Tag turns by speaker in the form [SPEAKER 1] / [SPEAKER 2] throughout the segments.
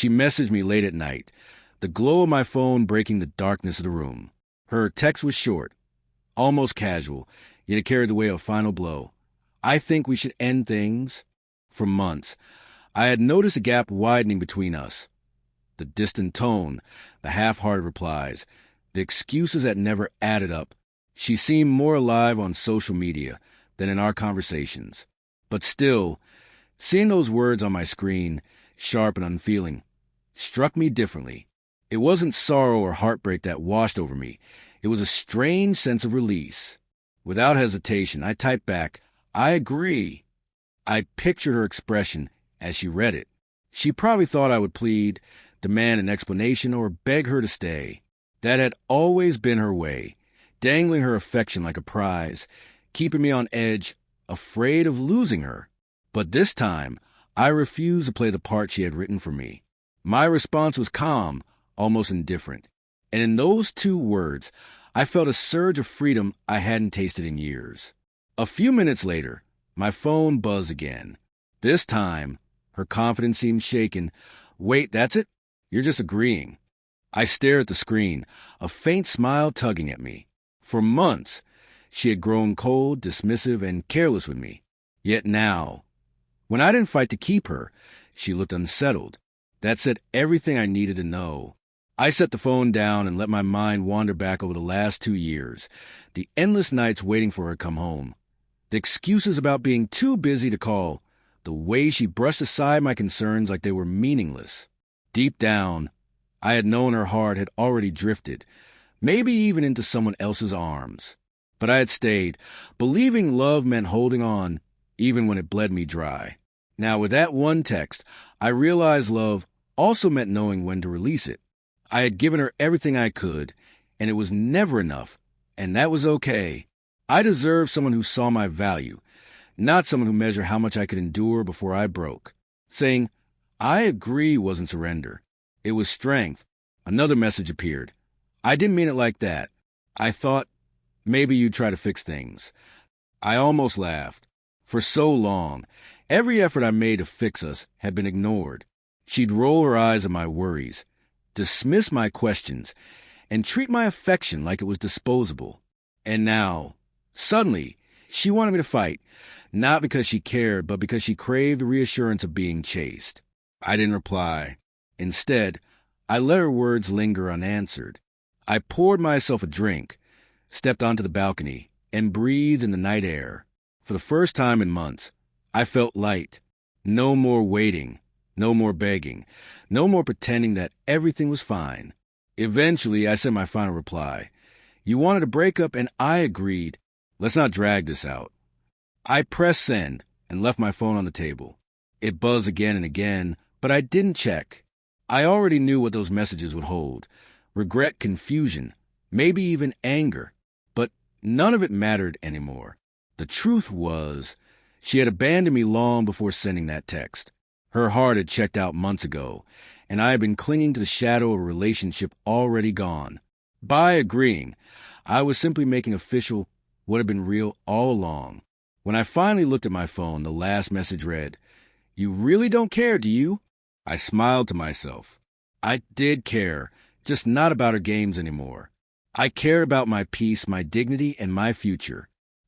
[SPEAKER 1] She messaged me late at night, the glow of my phone breaking the darkness of the room. Her text was short, almost casual, yet it carried the weight of a final blow. I think we should end things. For months, I had noticed a gap widening between us. The distant tone, the half-hearted replies, the excuses that never added up. She seemed more alive on social media than in our conversations. But still, seeing those words on my screen, sharp and unfeeling, struck me differently. It wasn't sorrow or heartbreak that washed over me. It was a strange sense of release. Without hesitation, I typed back, "I agree." I pictured her expression as she read it. She probably thought I would plead, demand an explanation, or beg her to stay. That had always been her way, dangling her affection like a prize, keeping me on edge, afraid of losing her. But this time, I refused to play the part she had written for me. My response was calm, almost indifferent. And in those 2 words, I felt a surge of freedom I hadn't tasted in years. A few minutes later, my phone buzzed again. This time, her confidence seemed shaken. "Wait, that's it? You're just agreeing." I stared at the screen, a faint smile tugging at me. For months, she had grown cold, dismissive, and careless with me. Yet now, when I didn't fight to keep her, she looked unsettled. That said everything I needed to know. I set the phone down and let my mind wander back over the last 2 years, the endless nights waiting for her to come home, the excuses about being too busy to call, the way she brushed aside my concerns like they were meaningless. Deep down, I had known her heart had already drifted, maybe even into someone else's arms. But I had stayed, believing love meant holding on, even when it bled me dry. Now, with that one text, I realized love also meant knowing when to release it. I had given her everything I could, and it was never enough, and that was okay. I deserved someone who saw my value, not someone who measured how much I could endure before I broke. Saying, "I agree" wasn't surrender. It was strength. Another message appeared. "I didn't mean it like that. I thought maybe you'd try to fix things." I almost laughed. For so long, every effort I made to fix us had been ignored. She'd roll her eyes at my worries, dismiss my questions, and treat my affection like it was disposable. And now, suddenly, she wanted me to fight, not because she cared, but because she craved the reassurance of being chased. I didn't reply. Instead, I let her words linger unanswered. I poured myself a drink, stepped onto the balcony, and breathed in the night air. For the first time in months, I felt light. No more waiting, no more begging, no more pretending that everything was fine. Eventually, I sent my final reply. "You wanted a breakup, and I agreed. Let's not drag this out." I pressed send and left my phone on the table. It buzzed again and again, but I didn't check. I already knew what those messages would hold. Regret, confusion, maybe even anger. But none of it mattered anymore. The truth was, she had abandoned me long before sending that text. Her heart had checked out months ago, and I had been clinging to the shadow of a relationship already gone. By agreeing, I was simply making official what had been real all along. When I finally looked at my phone, the last message read, "You really don't care, do you?" I smiled to myself. I did care, just not about her games anymore. I cared about my peace, my dignity, and my future.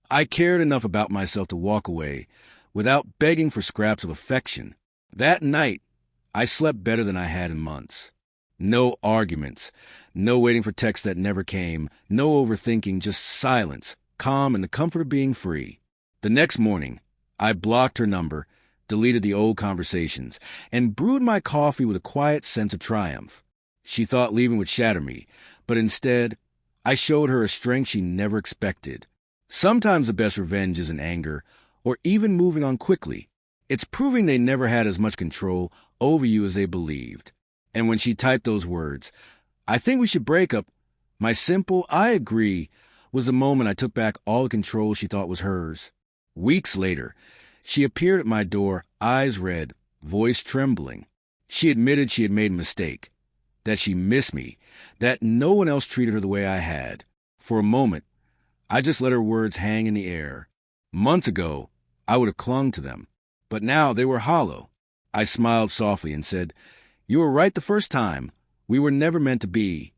[SPEAKER 1] I cared enough about myself to walk away without begging for scraps of affection. That night, I slept better than I had in months. No arguments, no waiting for texts that never came, no overthinking, just silence, calm, and the comfort of being free. The next morning, I blocked her number, deleted the old conversations, and brewed my coffee with a quiet sense of triumph. She thought leaving would shatter me, but instead, I showed her a strength she never expected. Sometimes the best revenge isn't anger, or even moving on quickly. It's proving they never had as much control over you as they believed. And when she typed those words, "I think we should break up," my simple "I agree" was the moment I took back all the control she thought was hers. Weeks later, she appeared at my door, eyes red, voice trembling. She admitted she had made a mistake, that she missed me, that no one else treated her the way I had. For a moment, I just let her words hang in the air. Months ago, I would have clung to them, but now they were hollow. I smiled softly and said, You were right the first time. We were never meant to be.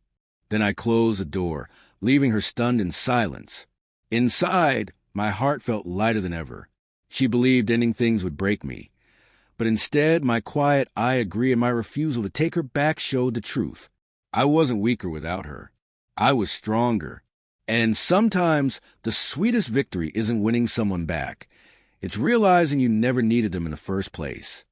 [SPEAKER 1] Then I closed the door, leaving her stunned in silence. Inside, my heart felt lighter than ever. She believed ending things would break me. But instead, my quiet "I agree" and my refusal to take her back showed the truth. I wasn't weaker without her. I was stronger. And sometimes the sweetest victory isn't winning someone back. It's realizing you never needed them in the first place.